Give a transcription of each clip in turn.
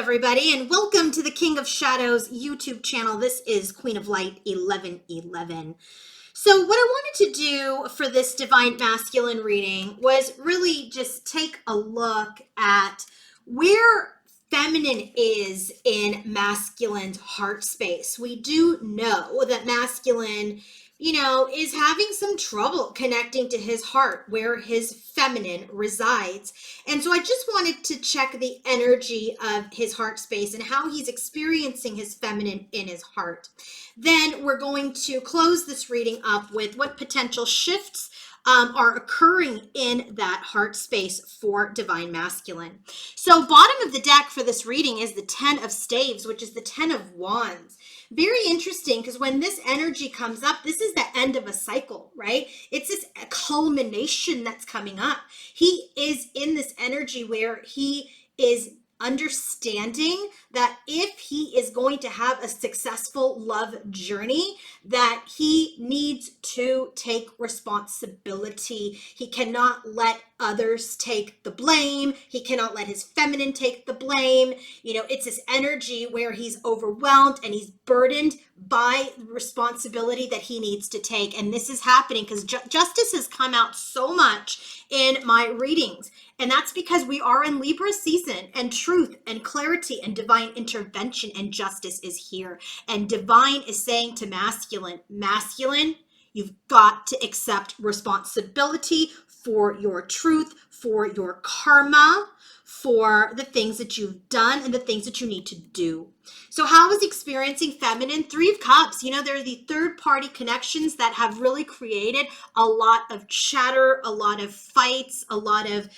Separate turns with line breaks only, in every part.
everybody, and welcome to the King of Shadows YouTube channel. This is Queen of Light 1111. So what I wanted to do for this Divine Masculine reading was really just take a look at where feminine is in masculine's heart space. We do know that masculine, is having some trouble connecting to his heart where his feminine resides. And so I just wanted to check the energy of his heart space and how he's experiencing his feminine in his heart. Then we're going to close this reading up with what potential shifts are occurring in that heart space for Divine Masculine. So bottom of the deck for this reading is the 10 of Staves, which is the 10 of Wands. Very interesting, because when this energy comes up, this is the end of a cycle, right? It's this culmination that's coming up. He is in this energy where he is understanding that if he is going to have a successful love journey, that he needs to take responsibility. He cannot let others take the blame. He cannot let his feminine take the blame. It's this energy where he's overwhelmed and he's burdened by the responsibility that he needs to take. And this is happening because justice has come out so much in my readings. And that's because we are in Libra season, and truth and clarity and divine intervention and justice is here. And divine is saying to masculine, you've got to accept responsibility for your truth, for your karma, for the things that you've done and the things that you need to do. So how is experiencing feminine? 3 of Cups. There are the third-party connections that have really created a lot of chatter, a lot of fights, a lot of,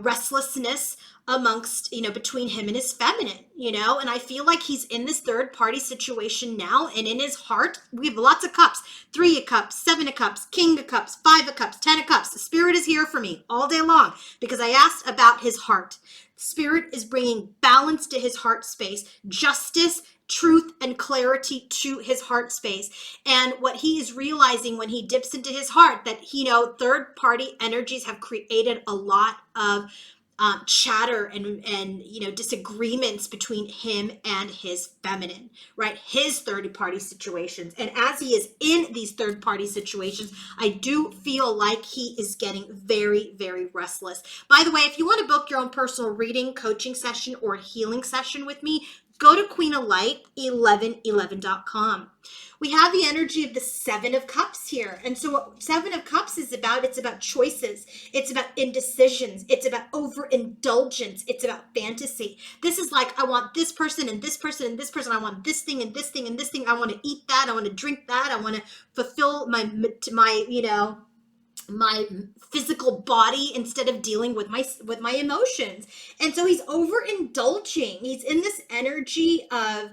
restlessness amongst, between him and his feminine, and I feel like he's in this third party situation now, and in his heart, we have lots of cups, 3 of Cups, 7 of Cups, King of Cups, 5 of Cups, 10 of Cups. The Spirit is here for me all day long because I asked about his heart. Spirit is bringing balance to his heart space, justice, truth, and clarity to his heart space. And what he is realizing when he dips into his heart, that, third party energies have created a lot of chatter and disagreements between him and his feminine, right? His third party situations. And as he is in these third party situations, I do feel like he is getting very, very restless. By the way, if you want to book your own personal reading, coaching session, or healing session with me, go to queenoflight1111.com. We have the energy of the 7 of Cups here. And so what 7 of Cups is about, it's about choices. It's about indecisions. It's about overindulgence. It's about fantasy. This is like, I want this person and this person and this person. I want this thing and this thing and this thing. I want to eat that. I want to drink that. I want to fulfill my physical body instead of dealing with my emotions. And so he's overindulging. He's in this energy of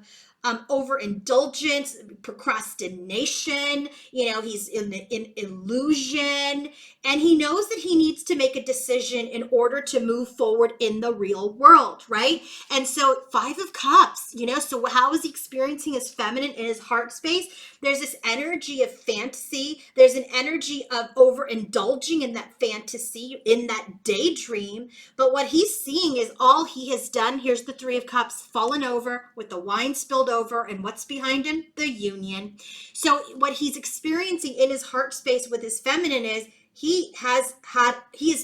overindulgence, procrastination. He's in illusion, and he knows that he needs to make a decision in order to move forward in the real world, right? And so 5 of Cups, so how is he experiencing his feminine in his heart space? There's this energy of fantasy. There's an energy of overindulging in that fantasy, in that daydream. But what he's seeing is all he has done. Here's the 3 of Cups fallen over with the wine spilled over, and what's behind him? The union. So what he's experiencing in his heart space with his feminine is he has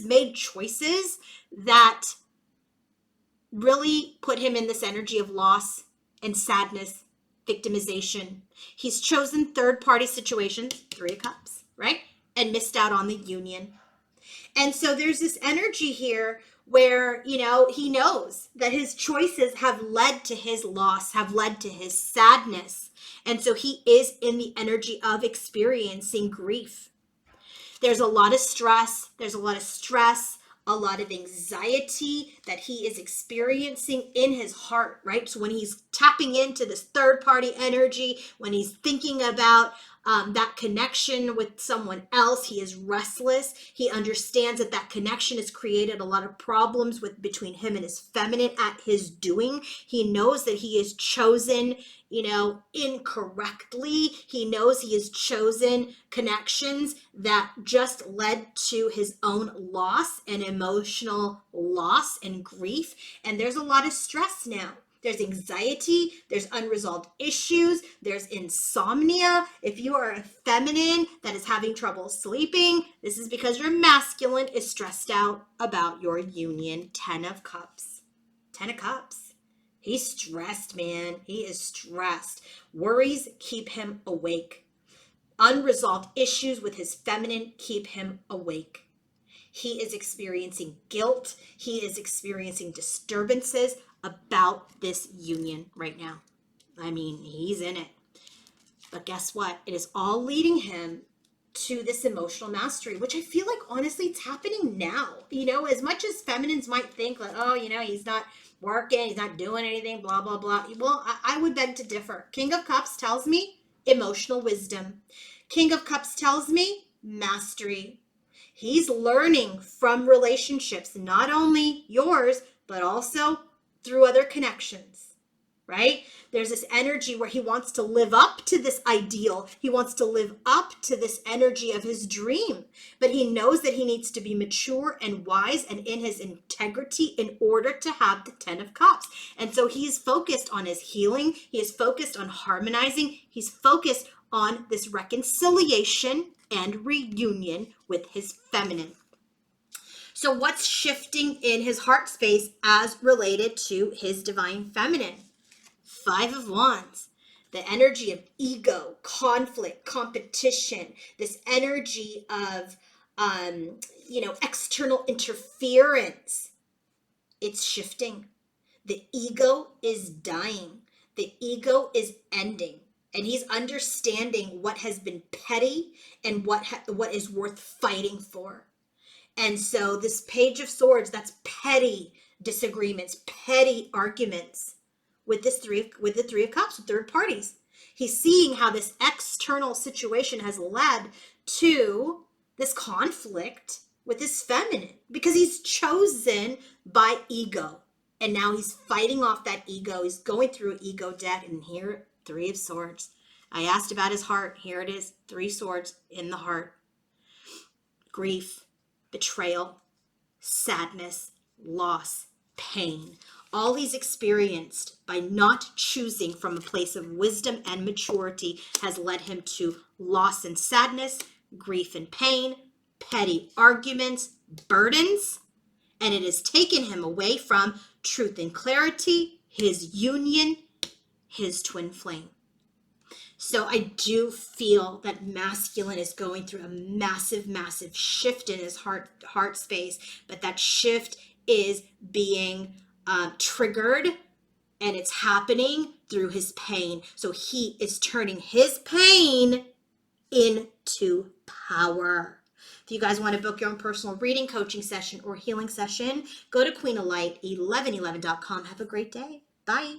made choices that really put him in this energy of loss and sadness, victimization. He's chosen third-party situations, 3 of Cups, right? And missed out on the union. And so there's this energy here where, he knows that his choices have led to his loss, have led to his sadness. And so he is in the energy of experiencing grief. There's a lot of stress. There's a lot of anxiety that he is experiencing in his heart, right? So when he's tapping into this third party energy, when he's thinking about that connection with someone else, he is restless. He understands that connection has created a lot of problems between him and his feminine at his doing. He knows that he is chosen, incorrectly. He knows he has chosen connections that just led to his own loss and emotional loss and grief, and there's a lot of stress now. There's anxiety, there's unresolved issues, there's insomnia. If you are a feminine that is having trouble sleeping, this is because your masculine is stressed out about your union. 10 of Cups. 10 of Cups. He's stressed, man. He is stressed. Worries keep him awake. Unresolved issues with his feminine keep him awake. He is experiencing guilt. He is experiencing disturbances about this union right now. I mean, he's in it. But guess what? It is all leading him to this emotional mastery, which I feel like honestly it's happening now. You know, as much as feminines might think like, oh, you know, he's not working, he's not doing anything, blah, blah, blah. Well, I would beg to differ. King of Cups tells me emotional wisdom. King of Cups tells me mastery. He's learning from relationships, not only yours, but also through other connections, right? There's this energy where he wants to live up to this ideal. He wants to live up to this energy of his dream, but he knows that he needs to be mature and wise and in his integrity in order to have the 10 of Cups. And so he's focused on his healing. He is focused on harmonizing. He's focused on this reconciliation and reunion with his feminine. So what's shifting in his heart space as related to his divine feminine? 5 of Wands, the energy of ego, conflict, competition, this energy of, external interference. It's shifting. The ego is dying. The ego is ending. And he's understanding what has been petty and what is worth fighting for. And so this Page of Swords, that's petty disagreements, petty arguments with the Three of Cups, with third parties. He's seeing how this external situation has led to this conflict with his feminine because he's chosen by ego. And now he's fighting off that ego. He's going through an ego debt. And here, 3 of Swords. I asked about his heart. Here it is, 3 swords in the heart. Grief, betrayal, sadness, loss, pain. All he's experienced by not choosing from a place of wisdom and maturity has led him to loss and sadness, grief and pain, petty arguments, burdens, and it has taken him away from truth and clarity, his union, his twin flame. So I do feel that masculine is going through a massive, massive shift in his heart space, but that shift is being triggered, and it's happening through his pain. So he is turning his pain into power. If you guys want to book your own personal reading, coaching session, or healing session, go to queenoflight1111.com. Have a great day. Bye.